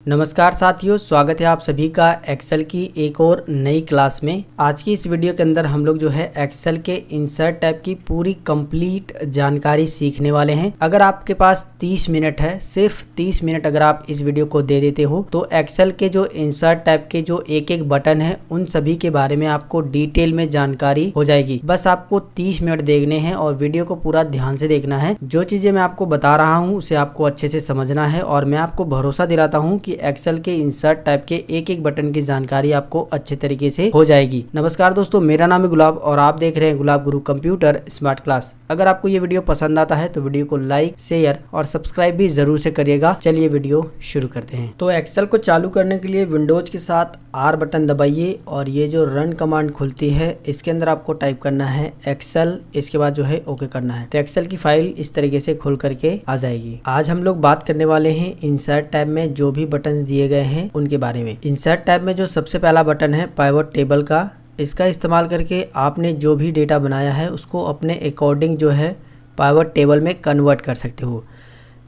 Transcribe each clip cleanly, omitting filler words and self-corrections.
नमस्कार साथियों, स्वागत है आप सभी का एक्सेल की एक और नई क्लास में। आज की इस वीडियो के अंदर हम लोग जो है एक्सेल के इंसर्ट टैब की पूरी कंप्लीट जानकारी सीखने वाले हैं। अगर आपके पास 30 मिनट है, सिर्फ 30 मिनट अगर आप इस वीडियो को दे देते हो तो एक्सेल के जो इंसर्ट टैब के जो एक एक बटन है उन सभी के बारे में आपको डिटेल में जानकारी हो जाएगी। बस आपको 30 मिनट देखने हैं और वीडियो को पूरा ध्यान से देखना है। जो चीजें मैं आपको बता रहा हूँ उसे आपको अच्छे से समझना है और मैं आपको भरोसा दिलाता हूँ कि एक्सेल के इंसर्ट टाइप के एक एक बटन की जानकारी आपको अच्छे तरीके से हो जाएगी। नमस्कार दोस्तों, मेरा नाम है गुलाब और आप देख रहे हैं गुलाब गुरु कंप्यूटर स्मार्ट क्लास। अगर आपको ये वीडियो पसंद आता है तो वीडियो को लाइक, शेयर और सब्सक्राइब भी जरूर से करिएगा। चलिए वीडियो शुरू करते हैं। तो एक्सेल को चालू करने के लिए विंडोज के साथ R बटन दबाइए और ये जो रन कमांड खुलती है इसके अंदर आपको टाइप करना है एक्सेल, इसके बाद जो है ओके करना है। तो एक्सेल की फाइल इस तरीके से खुल करके आ जाएगी। आज हम लोग बात करने वाले हैं इंसर्ट टैब में जो भी बटन दिए गए हैं उनके बारे में। इंसर्ट टैब में जो सबसे पहला बटन है पिवट टेबल का, इसका इस्तेमाल करके आपने जो भी डेटा बनाया है उसको अपने अकॉर्डिंग जो है पिवट टेबल में कन्वर्ट कर सकते हो।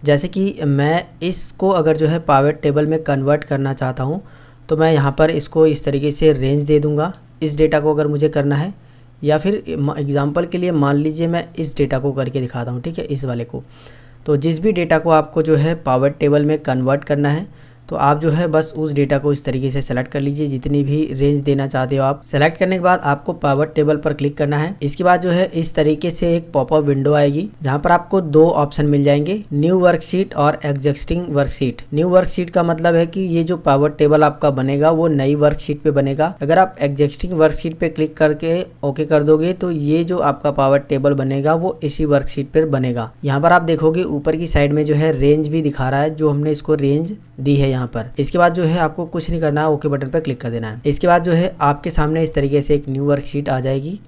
जैसे कि मैं इसको अगर जो है पिवट टेबल में कन्वर्ट करना चाहता हूँ तो मैं यहाँ पर इसको इस तरीके से रेंज दे दूँगा। इस डेटा को अगर मुझे करना है, या फिर एग्जांपल के लिए मान लीजिए मैं इस डेटा को करके दिखाता हूँ, ठीक है, इस वाले को। तो जिस भी डेटा को आपको जो है पिवट टेबल में कन्वर्ट करना है तो आप जो है बस उस डेटा को इस तरीके से सेलेक्ट कर लीजिए, जितनी भी रेंज देना चाहते हो आप। सेलेक्ट करने के बाद आपको पिवट टेबल पर क्लिक करना है। इसके बाद जो है इस तरीके से एक पॉपअप विंडो आएगी जहां पर आपको दो ऑप्शन मिल जाएंगे, न्यू वर्कशीट और एग्जिस्टिंग वर्कशीट। न्यू वर्कशीट का मतलब है कि ये जो पिवट टेबल आपका बनेगा वो नई वर्कशीट पे बनेगा। अगर आप एग्जिस्टिंग वर्कशीट पे क्लिक करके ओके कर दोगे तो ये जो आपका पिवट टेबल बनेगा वो इसी वर्कशीट पर बनेगा। यहाँ पर आप देखोगे ऊपर की साइड में जो है रेंज भी दिखा रहा है, जो हमने इसको रेंज दी है यहाँ पर। इसके बाद जो है आपको कुछ नहीं करना है, ओके बटन पर क्लिक कर देना है। इसके बाद जो है आपके सामने इस तरीके से एक न्यू वर्कशीट आ जाएगी।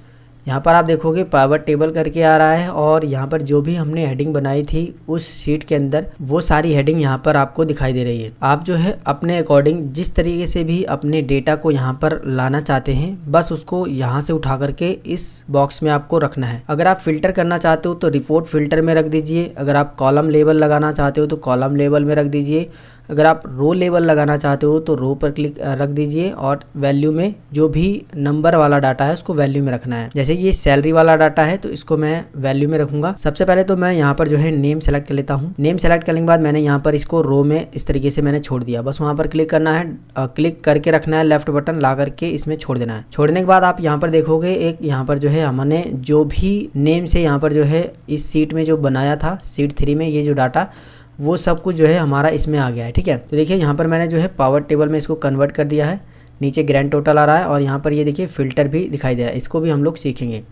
यहाँ पर आप देखोगे पिवट टेबल करके आ रहा है और यहाँ पर जो भी हमने हेडिंग बनाई थी उस शीट के अंदर वो सारी हेडिंग यहाँ पर आपको दिखाई दे रही है। आप जो है अपने अकॉर्डिंग जिस तरीके से भी अपने डेटा को यहाँ पर लाना चाहते हैं बस उसको यहाँ से उठा करके इस बॉक्स में आपको रखना है। अगर आप फिल्टर करना चाहते हो तो रिपोर्ट फिल्टर में रख दीजिए। अगर आप कॉलम लेबल लगाना चाहते हो तो कॉलम लेबल में रख दीजिए। अगर आप रो लेवल लगाना चाहते हो तो रो पर क्लिक रख दीजिए और वैल्यू में जो भी नंबर वाला डाटा है उसको वैल्यू में रखना है। जैसे ये सैलरी वाला डाटा है तो इसको मैं वैल्यू में रखूंगा। सबसे पहले तो मैं यहाँ पर जो है नेम सेलेक्ट कर लेता हूँ। नेम सेलेक्ट करने के बाद मैंने यहाँ पर इसको रो में इस तरीके से मैंने छोड़ दिया। बस वहाँ पर क्लिक करना है, क्लिक करके रखना है, लेफ्ट बटन ला करके इसमें छोड़ देना है। छोड़ने के बाद आप यहाँ पर देखोगे एक यहाँ पर जो है हमने जो भी नेम से यहाँ पर जो है इस सीट में जो बनाया था, सीट 3 में ये जो डाटा वो सब कुछ जो है हमारा इसमें आ गया है। ठीक है, तो देखिए यहाँ पर मैंने जो है पिवट टेबल में इसको कन्वर्ट कर दिया है। नीचे ग्रैंड टोटल आ रहा है और यहाँ पर ये देखिए फिल्टर भी दिखाई दे रहा है, इसको भी हम लोग सीखेंगे।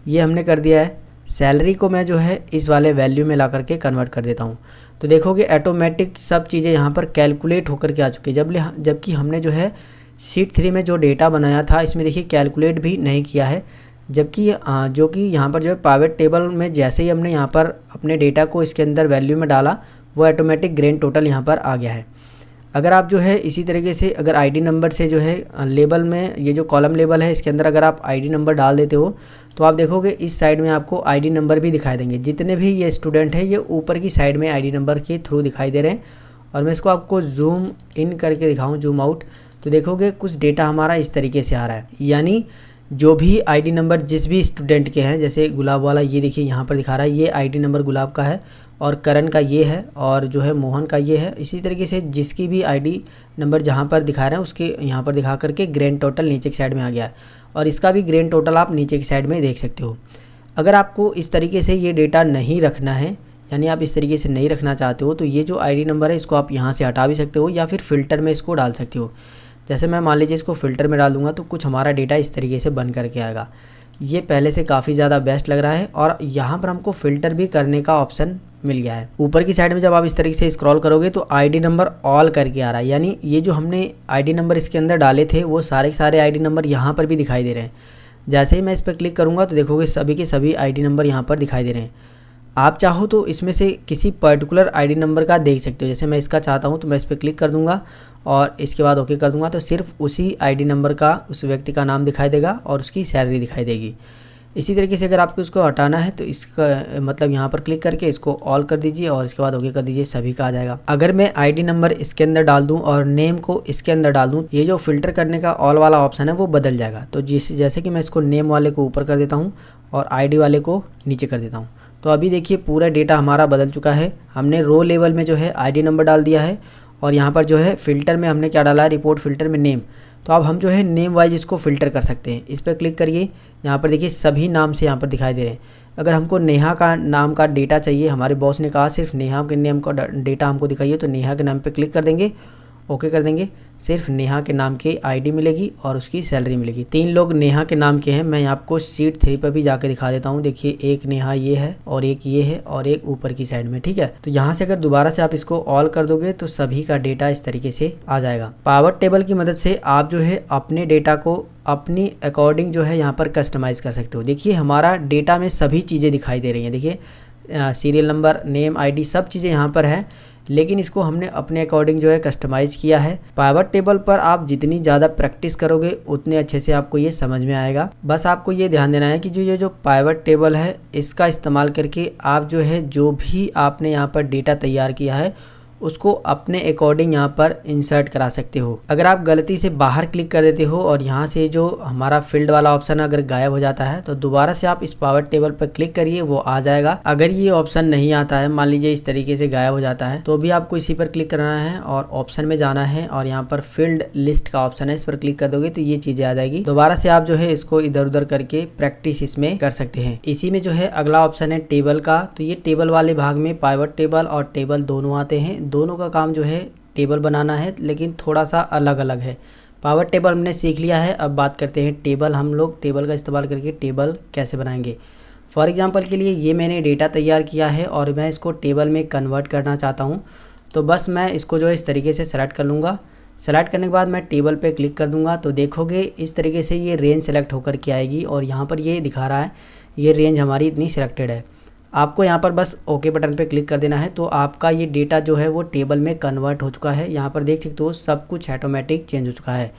ये हमने कर दिया है। सैलरी को मैं जो है इस वाले वैल्यू में ला करके कन्वर्ट कर देता हूँ। तो देखोगे ऑटोमेटिक सब चीज़ें यहाँ पर कैलकुलेट होकर के आ चुकी है। जबकि हमने जो है शीट 3 में जो डेटा बनाया था इसमें देखिए कैलकुलेट भी नहीं किया है। जबकि जो कि यहाँ पर जो है पिवट टेबल में जैसे ही हमने यहाँ पर अपने डेटा को इसके अंदर वैल्यू में डाला वो ऑटोमेटिक ग्रैंड टोटल यहाँ पर आ गया है। अगर आप जो है इसी तरीके से अगर आईडी नंबर से जो है लेबल में ये जो कॉलम लेबल है इसके अंदर अगर आप आईडी नंबर डाल देते हो तो आप देखोगे इस साइड में आपको आईडी नंबर भी दिखाई देंगे। जितने भी ये स्टूडेंट है ये ऊपर की साइड में आईडी नंबर के थ्रू दिखाई दे रहे हैं। और मैं इसको आपको जूम इन करके दिखाऊँ, जूम आउट, तो देखोगे कुछ डेटा हमारा इस तरीके से आ रहा है। यानी जो भी आईडी नंबर जिस भी स्टूडेंट के हैं, जैसे गुलाब वाला ये देखिए यहाँ पर दिखा रहा है, ये आईडी नंबर गुलाब का है और करण का ये है और जो है मोहन का ये है। इसी तरीके से जिसकी भी आईडी नंबर जहाँ पर दिखा रहे हैं उसके यहाँ पर दिखा करके ग्रैंड टोटल नीचे की साइड में आ गया है और इसका भी ग्रैंड टोटल आप नीचे की साइड में देख सकते हो। अगर आपको इस तरीके से ये डेटा नहीं रखना है, यानी आप इस तरीके से नहीं रखना चाहते हो, तो ये जो आईडी नंबर है इसको आप यहाँ से हटा भी सकते हो या फिर फ़िल्टर में इसको डाल सकते हो। जैसे मैं मान लीजिए इसको फ़िल्टर में डाल दूंगा तो कुछ हमारा डेटा इस तरीके से बन करके आएगा। ये पहले से काफ़ी ज़्यादा बेस्ट लग रहा है और यहाँ पर हमको फ़िल्टर भी करने का ऑप्शन मिल गया है। ऊपर की साइड में जब आप इस तरीके से स्क्रॉल करोगे तो आईडी नंबर ऑल करके आ रहा है, यानी ये जो हमने आईडी नंबर इसके अंदर डाले थे वो सारे के सारे आईडी नंबर यहाँ पर भी दिखाई दे रहे हैं। जैसे ही मैं इस पर क्लिक करूँगा तो देखोगे सभी के सभी आईडी नंबर यहाँ पर दिखाई दे रहे हैं। आप चाहो तो इसमें से किसी पर्टिकुलर आईडी नंबर का देख सकते हो। जैसे मैं इसका चाहता हूँ तो मैं इस पर क्लिक कर दूँगा और इसके बाद ओके कर दूँगा तो सिर्फ उसी आईडी नंबर का उस व्यक्ति का नाम दिखाई देगा और उसकी सैलरी दिखाई देगी। इसी तरीके से अगर आपको इसको हटाना है तो इसका मतलब यहाँ पर क्लिक करके इसको ऑल कर दीजिए और इसके बाद ओके कर दीजिए, सभी का आ जाएगा। अगर मैं आईडी नंबर इसके अंदर डाल दूं और नेम को इसके अंदर डाल दूं, ये जो फिल्टर करने का ऑल वाला ऑप्शन है वो बदल जाएगा। तो जैसे कि मैं इसको नेम वाले को ऊपर कर देता हूँ और आईडी वाले को नीचे कर देता हूँ, तो अभी देखिए पूरा डेटा हमारा बदल चुका है। हमने रो लेवल में जो है आईडी नंबर डाल दिया है और यहाँ पर जो है फ़िल्टर में हमने क्या डाला है, रिपोर्ट फ़िल्टर में नेम। तो अब हम जो है नेम वाइज इसको फ़िल्टर कर सकते हैं। इस पर क्लिक करिए, यहाँ पर देखिए सभी नाम से यहाँ पर दिखाई दे रहे हैं। अगर हमको नेहा का नाम का डेटा चाहिए, हमारे बॉस ने कहा सिर्फ नेहा के नेम का डेटा हमको दिखाइए, तो नेहा के नाम पे क्लिक कर देंगे, ओके कर देंगे। सिर्फ नेहा के नाम की आईडी मिलेगी और उसकी सैलरी मिलेगी। 3 लोग नेहा के नाम के हैं। मैं आपको शीट 3 पर भी जाके दिखा देता हूँ। देखिए एक नेहा ये है और एक ये है और एक ऊपर की साइड में, ठीक है। तो यहाँ से अगर दोबारा से आप इसको ऑल कर दोगे तो सभी का डेटा इस तरीके से आ जाएगा। पावर टेबल की मदद से आप जो है अपने डेटा को अपनी अकॉर्डिंग जो है यहाँ पर कस्टमाइज़ कर सकते हो। देखिए हमारा डेटा में सभी चीज़ें दिखाई दे रही हैं। देखिए सीरियल नंबर, नेम, आईडी सब चीज़ें यहाँ पर है, लेकिन इसको हमने अपने अकॉर्डिंग जो है कस्टमाइज़ किया है। पावर टेबल पर आप जितनी ज़्यादा प्रैक्टिस करोगे उतने अच्छे से आपको ये समझ में आएगा। बस आपको ये ध्यान देना है कि जो पावर टेबल है इसका इस्तेमाल करके आप जो है जो भी आपने यहाँ पर डेटा तैयार किया है उसको अपने अकॉर्डिंग यहाँ पर इंसर्ट करा सकते हो। अगर आप गलती से बाहर क्लिक कर देते हो और यहाँ से जो हमारा फील्ड वाला ऑप्शन अगर गायब हो जाता है तो दोबारा से आप इस पावर टेबल पर क्लिक करिए, वो आ जाएगा। अगर ये ऑप्शन नहीं आता है, मान लीजिए इस तरीके से गायब हो जाता है, तो भी आपको इसी पर क्लिक करना है और ऑप्शन में जाना है और यहाँ पर फील्ड लिस्ट का ऑप्शन है, इस पर क्लिक कर दोगे तो ये चीजें आ जाएगी। दोबारा से आप जो है इसको इधर उधर करके प्रैक्टिस इसमें कर सकते हैं। इसी में जो है अगला ऑप्शन है टेबल का। तो ये टेबल वाले भाग में पावर टेबल और टेबल दोनों आते हैं। दोनों का काम जो है टेबल बनाना है, लेकिन थोड़ा सा अलग अलग है। पावर टेबल हमने सीख लिया है, अब बात करते हैं टेबल। हम लोग टेबल का इस्तेमाल करके टेबल कैसे बनाएंगे। फॉर एग्जांपल के लिए ये मैंने डेटा तैयार किया है और मैं इसको टेबल में कन्वर्ट करना चाहता हूँ, तो बस मैं इसको जो है इस तरीके से सेलेक्ट कर लूँगा। सेलेक्ट करने के बाद मैं टेबल पे क्लिक कर दूँगा तो देखोगे इस तरीके से ये रेंज सेलेक्ट होकर के आएगी और यहाँ पर ये दिखा रहा है ये रेंज हमारी इतनी सिलेक्टेड है। आपको यहाँ पर बस ओके बटन पे क्लिक कर देना है तो आपका ये डेटा जो है वो टेबल में कन्वर्ट हो चुका है। यहाँ पर देख सकते हो सब कुछ ऑटोमेटिक चेंज हो चुका है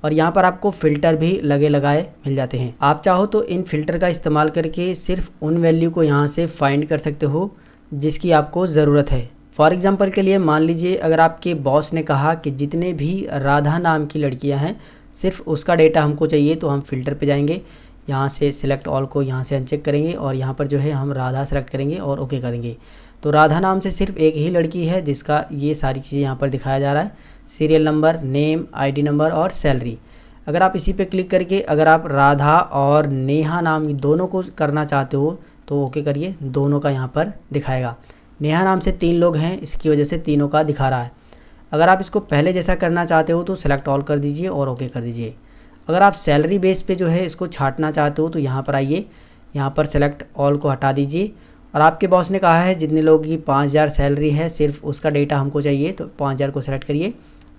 और यहाँ पर आपको फ़िल्टर भी लगे लगाए मिल जाते हैं। आप चाहो तो इन फ़िल्टर का इस्तेमाल करके सिर्फ उन वैल्यू को यहाँ से फाइंड कर सकते हो जिसकी आपको ज़रूरत है। फॉर एग्ज़ाम्पल के लिए मान लीजिए अगर आपके बॉस ने कहा कि जितने भी राधा नाम की लड़कियाँ हैं सिर्फ उसका डेटा हमको चाहिए, तो हम फ़िल्टर पर जाएंगे, यहाँ से सिलेक्ट ऑल को यहाँ से अनचेक करेंगे और यहाँ पर जो है हम राधा सेलेक्ट करेंगे और ओके करेंगे। तो राधा नाम से सिर्फ एक ही लड़की है जिसका ये सारी चीज़ें यहाँ पर दिखाया जा रहा है, serial number, name, ID number और सैलरी। अगर आप इसी पे क्लिक करके अगर आप राधा और नेहा नाम दोनों को करना चाहते हो तो ओके करिए, दोनों का यहाँ पर दिखाएगा। नेहा नाम से 3 लोग हैं, इसकी वजह से तीनों का दिखा रहा है। अगर आप इसको पहले जैसा करना चाहते हो तो सिलेक्ट ऑल कर दीजिए और ओके कर दीजिए। अगर आप सैलरी बेस पे जो है इसको छांटना चाहते हो तो यहाँ पर आइए, यहाँ पर सेलेक्ट ऑल को हटा दीजिए और आपके बॉस ने कहा है जितने लोगों की 5000 सैलरी है सिर्फ उसका डेटा हमको चाहिए, तो 5000 को सेलेक्ट करिए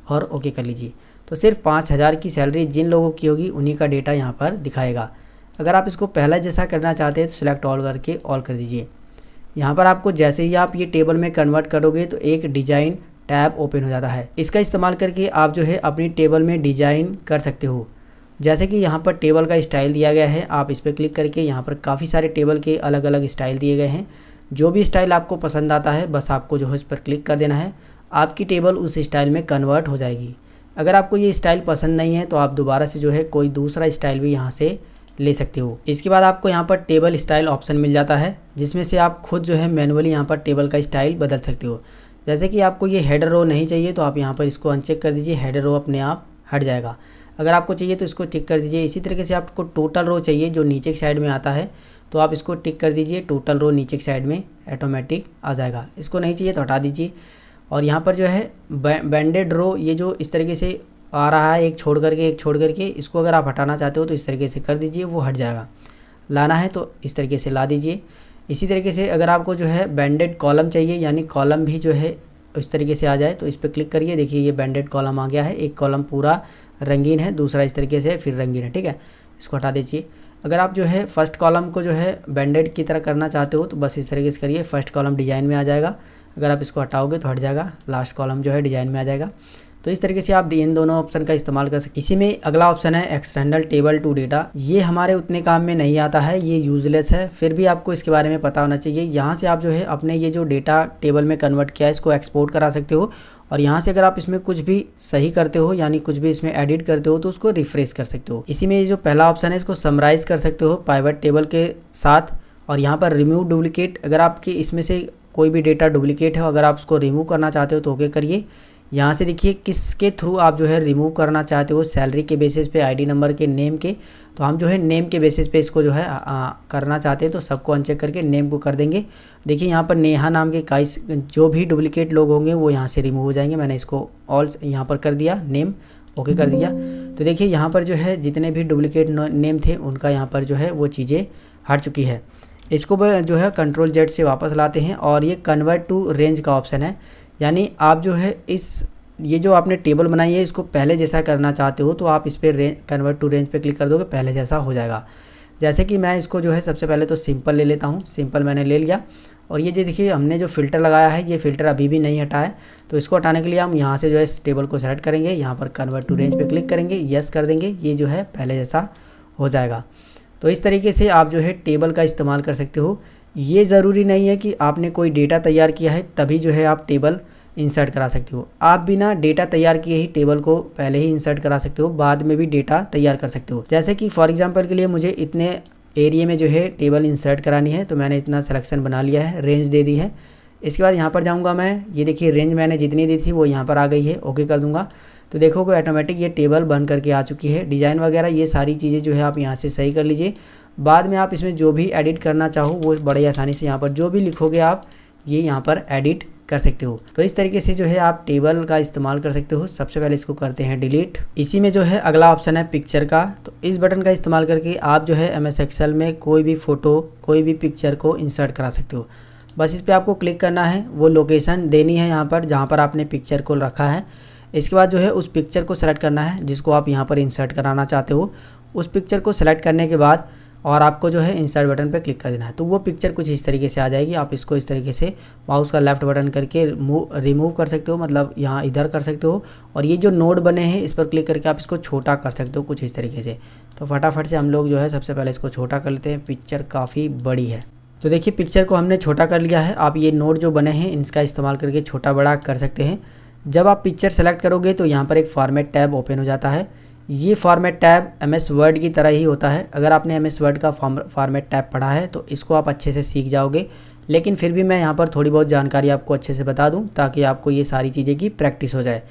और ओके कर लीजिए। तो सिर्फ 5000 की सैलरी जिन लोगों की होगी उन्हीं का डेटा यहाँ पर दिखाएगा। अगर आप इसको पहला जैसा करना चाहते हैं तो सिलेक्ट ऑल करके ऑल कर दीजिए। यहाँ पर आपको जैसे ही आप ये टेबल में कन्वर्ट करोगे तो एक डिज़ाइन टैब ओपन हो जाता है। इसका इस्तेमाल करके आप जो है अपनी टेबल में डिज़ाइन कर सकते हो। जैसे कि यहाँ पर टेबल का स्टाइल दिया गया है, आप इस पर क्लिक करके यहाँ पर काफ़ी सारे टेबल के अलग अलग स्टाइल दिए गए हैं। जो भी स्टाइल आपको पसंद आता है बस आपको जो है इस पर क्लिक कर देना है, आपकी टेबल उस स्टाइल में कन्वर्ट हो जाएगी। अगर आपको ये स्टाइल पसंद नहीं है तो आप दोबारा से जो है कोई दूसरा स्टाइल भी यहाँ से ले सकते हो। इसके बाद आपको यहाँ पर टेबल स्टाइल ऑप्शन मिल जाता है जिसमें से आप खुद जो है मैनुअली यहाँ पर टेबल का स्टाइल बदल सकते हो। जैसे कि आपको ये हेडर रो नहीं चाहिए तो आप यहाँ पर इसको अनचेक कर दीजिए, हेडर रो अपने आप हट जाएगा। अगर आपको चाहिए तो इसको टिक कर दीजिए। इसी तरीके से आपको टोटल रो चाहिए जो नीचे की साइड में आता है तो आप इसको टिक कर दीजिए, टोटल रो नीचे की साइड में ऑटोमेटिक आ जाएगा। इसको नहीं चाहिए तो हटा दीजिए। और यहाँ पर जो है बैंडेड रो, ये जो इस तरीके से आ रहा है एक छोड़ करके, इसको अगर आप हटाना चाहते हो तो इस तरीके से कर दीजिए, वो हट जाएगा। लाना है तो इस तरीके से ला दीजिए। इसी तरीके से अगर आपको जो है बैंडेड कॉलम चाहिए, यानी कॉलम भी जो है इस तरीके से आ जाए तो इस पर क्लिक करिए। देखिए ये बैंडेड कॉलम आ गया है, एक कॉलम पूरा रंगीन है, दूसरा इस तरीके से फिर रंगीन है, ठीक है। इसको हटा दीजिए। अगर आप जो है फर्स्ट कॉलम को जो है बैंडेड की तरह करना चाहते हो तो बस इस तरीके से करिए, फर्स्ट कॉलम डिज़ाइन में आ जाएगा। अगर आप इसको हटाओगे तो हट जाएगा, लास्ट कॉलम जो है डिज़ाइन में आ जाएगा। तो इस तरीके से आप इन दोनों ऑप्शन का इस्तेमाल कर सकते। इसी में अगला ऑप्शन है एक्सटर्नल टेबल टू डेटा। ये हमारे उतने काम में नहीं आता है, ये यूजलेस है, फिर भी आपको इसके बारे में पता होना चाहिए। यहाँ से आप जो है अपने ये जो डेटा टेबल में कन्वर्ट किया है इसको एक्सपोर्ट करा सकते हो, और यहाँ से अगर आप इसमें कुछ भी सही करते हो यानी कुछ भी इसमें एडिट करते हो तो उसको रिफ्रेश कर सकते हो। इसी में ये जो पहला ऑप्शन है इसको समराइज कर सकते हो पाइवट टेबल के साथ, और यहाँ पर रिमूव डुप्लीकेट, अगर आपके इसमें से कोई भी डेटा डुप्लीकेट है अगर आप उसको रिमूव करना चाहते हो तो ओके करिए। यहाँ से देखिए किसके थ्रू आप जो है रिमूव करना चाहते हो, सैलरी के बेसिस पे, आईडी नंबर के, नेम के, तो हम जो है नेम के बेसिस पे इसको जो है करना चाहते हैं तो सबको अनचेक करके नेम को कर देंगे। देखिए यहाँ पर नेहा नाम के काइस जो भी डुप्लीकेट लोग होंगे वो यहाँ से रिमूव हो जाएंगे। मैंने इसको ऑल यहाँ पर कर दिया, नेम ओके कर दिया। तो देखिए यहाँ पर जो है जितने भी डुप्लीकेट नेम थे उनका यहाँ पर जो है वो चीज़ें हट चुकी है। इसको जो है कंट्रोल जेड से वापस लाते हैं, और ये कन्वर्ट टू रेंज का ऑप्शन है, यानी आप जो है ये जो आपने टेबल बनाई है इसको पहले जैसा करना चाहते हो तो आप इस पर कन्वर्ट टू रेंज पे क्लिक कर दोगे, पहले जैसा हो जाएगा। जैसे कि मैं इसको जो है सबसे पहले तो सिंपल ले लेता हूँ, सिंपल मैंने ले लिया। और ये देखिए हमने जो फ़िल्टर लगाया है ये फ़िल्टर अभी भी नहीं हटा है, तो इसको हटाने के लिए हम यहाँ से जो है इस टेबल को सेलेक्ट करेंगे, यहाँ पर कन्वर्ट टू रेंज पे क्लिक करेंगे, यस कर देंगे, ये जो है पहले जैसा हो जाएगा। तो इस तरीके से आप जो है टेबल का इस्तेमाल कर सकते हो। ये ज़रूरी नहीं है कि आपने कोई डेटा तैयार किया है तभी जो है आप टेबल इंसर्ट करा सकते हो। आप बिना डेटा तैयार किए ही टेबल को पहले ही इंसर्ट करा सकते हो, बाद में भी डेटा तैयार कर सकते हो। जैसे कि फॉर एग्जांपल के लिए मुझे इतने एरिया में जो है टेबल इंसर्ट करानी है तो मैंने इतना सिलेक्शन बना लिया है, रेंज दे दी है। इसके बाद यहाँ पर जाऊँगा मैं, ये देखिए रेंज मैंने जितनी दी थी वो यहाँ पर आ गई है, ओके कर दूँगा। तो देखोगे ऑटोमेटिक ये टेबल बन करके आ चुकी है। डिज़ाइन वगैरह ये सारी चीज़ें जो है आप यहाँ से सही कर लीजिए। बाद में आप इसमें जो भी एडिट करना चाहो वो बड़े आसानी से यहाँ पर जो भी लिखोगे आप ये यहाँ पर एडिट कर सकते हो। तो इस तरीके से जो है आप टेबल का इस्तेमाल कर सकते हो। सबसे पहले इसको करते हैं डिलीट। इसी में जो है अगला ऑप्शन है पिक्चर का, तो इस बटन का इस्तेमाल करके आप जो है MS एक्सेल में कोई भी फ़ोटो, कोई भी पिक्चर को इंसर्ट करा सकते हो। बस इस पर आपको क्लिक करना है, वो लोकेशन देनी है यहाँ पर जहाँ पर आपने पिक्चर को रखा है। इसके बाद जो है उस पिक्चर को सेलेक्ट करना है जिसको आप यहाँ पर इंसर्ट कराना चाहते हो। उस पिक्चर को सेलेक्ट करने के बाद और आपको जो है इंसर्ट बटन पर क्लिक कर देना है, तो वो पिक्चर कुछ इस तरीके से आ जाएगी। आप इसको इस तरीके से माउस का लेफ्ट बटन करके रिमूव कर सकते हो, मतलब यहाँ इधर कर सकते हो, और ये जो नोड बने हैं इस पर क्लिक करके आप इसको छोटा कर सकते हो कुछ इस तरीके से। तो फटाफट से हम लोग जो है सबसे पहले इसको छोटा कर लेते हैं, पिक्चर काफ़ी बड़ी है। तो देखिए पिक्चर को हमने छोटा कर लिया है। आप ये नोड जो बने हैं इनका इस्तेमाल करके छोटा बड़ा कर सकते हैं। जब आप पिक्चर सेलेक्ट करोगे तो यहाँ पर एक फॉर्मेट टैब ओपन हो जाता है। ये फॉर्मेट टैब MS वर्ड की तरह ही होता है। अगर आपने MS वर्ड का फॉर्मेट टैब पढ़ा है तो इसको आप अच्छे से सीख जाओगे, लेकिन फिर भी मैं यहाँ पर थोड़ी बहुत जानकारी आपको अच्छे से बता दूँ ताकि आपको ये सारी चीज़ें की प्रैक्टिस हो जाए।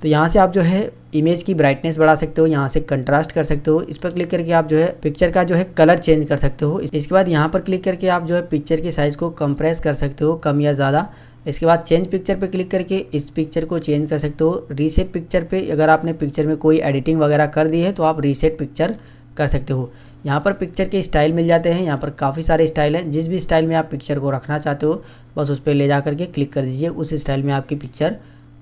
तो यहाँ से आप जो है इमेज की ब्राइटनेस बढ़ा सकते हो, यहाँ से कंट्रास्ट कर सकते हो। इस पर क्लिक करके आप जो है पिक्चर का जो है कलर चेंज कर सकते हो। इसके बाद यहाँ पर क्लिक करके आप जो है पिक्चर के साइज़ को कंप्रेस कर सकते हो, कम या ज़्यादा। इसके बाद चेंज पिक्चर पे क्लिक करके इस पिक्चर को चेंज कर सकते हो। रीसेट पिक्चर पे अगर आपने पिक्चर में कोई एडिटिंग वगैरह कर दी है तो आप रीसेट पिक्चर कर सकते हो। यहाँ पर पिक्चर के स्टाइल मिल जाते हैं, यहाँ पर काफ़ी सारे स्टाइल हैं। जिस भी स्टाइल में आप पिक्चर को रखना चाहते हो बस उस पर ले जा करके क्लिक कर दीजिए, उस स्टाइल में आपकी पिक्चर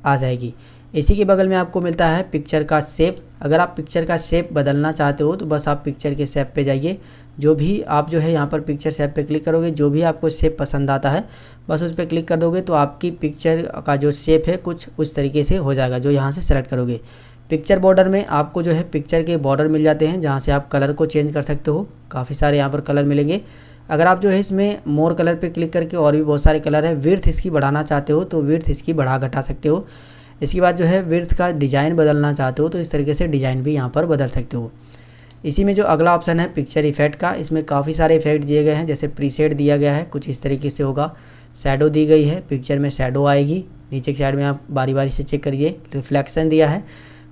आ जाएगी। इसी के बगल में आपको मिलता है पिक्चर का शेप। अगर आप पिक्चर का शेप बदलना चाहते हो तो बस आप पिक्चर के शेप पे जाइए। जो भी आप जो है यहाँ पर पिक्चर शेप पे क्लिक करोगे, जो भी आपको शेप पसंद आता है बस उस पर क्लिक कर दोगे तो आपकी पिक्चर का जो शेप है कुछ उस तरीके से हो जाएगा जो यहाँ से सेलेक्ट करोगे। पिक्चर बॉर्डर में आपको जो है पिक्चर के बॉर्डर मिल जाते हैं जहाँ से आप कलर को चेंज कर सकते हो। काफ़ी सारे यहाँ पर कलर मिलेंगे। अगर आप जो है इसमें मोर कलर पे क्लिक करके और भी बहुत सारे कलर है, विड्थ इसकी बढ़ाना चाहते हो तो विड्थ इसकी बढ़ा घटा सकते हो। इसके बाद जो है विड्थ का डिज़ाइन बदलना चाहते हो तो इस तरीके से डिज़ाइन भी यहाँ पर बदल सकते हो। इसी में जो अगला ऑप्शन है पिक्चर इफेक्ट का, इसमें काफ़ी सारे इफेक्ट दिए गए हैं। जैसे प्रीसेट दिया गया है, कुछ इस तरीके से होगा। शैडो दी गई है, पिक्चर में शैडो आएगी। नीचे की साइड में आप बारी बारी से चेक करिए। रिफ्लेक्शन दिया है,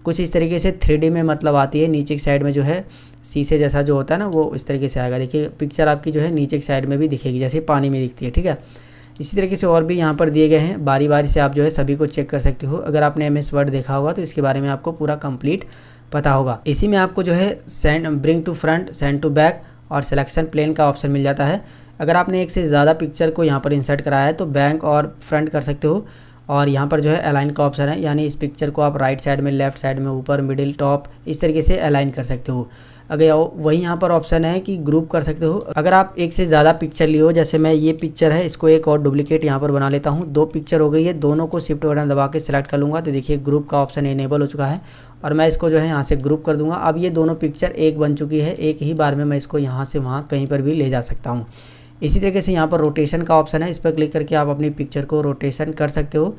कुछ इस तरीके से 3D में मतलब आती है। नीचे की साइड में जो है शीशे जैसा जो होता है ना वो इस तरीके से आएगा। देखिए पिक्चर आपकी जो है नीचे की साइड में भी दिखेगी जैसे पानी में दिखती है, ठीक है। इसी तरीके से और भी यहाँ पर दिए गए हैं, बारी बारी से आप जो है सभी को चेक कर सकते हो। अगर आपने MS वर्ड देखा होगा तो इसके बारे में आपको पूरा कंप्लीट पता होगा। इसी में आपको जो है send, bring to front, send to back और सिलेक्शन प्लेन का ऑप्शन मिल जाता है। अगर आपने एक से ज़्यादा पिक्चर को यहाँ पर इंसर्ट कराया है तो बैक और फ्रंट कर सकते हो, और यहाँ पर जो है अलाइन का ऑप्शन है, यानी इस पिक्चर को आप राइट साइड में, लेफ्ट साइड में, ऊपर, मिडिल, टॉप, इस तरीके से अलाइन कर सकते हो। अगर वही यहाँ पर ऑप्शन है कि ग्रुप कर सकते हो। अगर आप एक से ज़्यादा पिक्चर लियो, जैसे मैं ये पिक्चर है इसको एक और डुप्लीकेट यहाँ पर बना लेता हूँ, 2 पिक्चर हो गई है, दोनों को शिफ्ट बटन दबा के सिलेक्ट कर लूँगा तो देखिए ग्रुप का ऑप्शन इनेबल हो चुका है और मैं इसको जो है यहाँ से ग्रुप कर दूँगा। अब ये दोनों पिक्चर एक बन चुकी है, एक ही बार में मैं इसको यहाँ से वहाँ कहीं पर भी ले जा सकता हूँ। इसी तरीके से यहाँ पर रोटेशन का ऑप्शन है, इस पर क्लिक करके आप अपनी पिक्चर को रोटेशन कर सकते हो।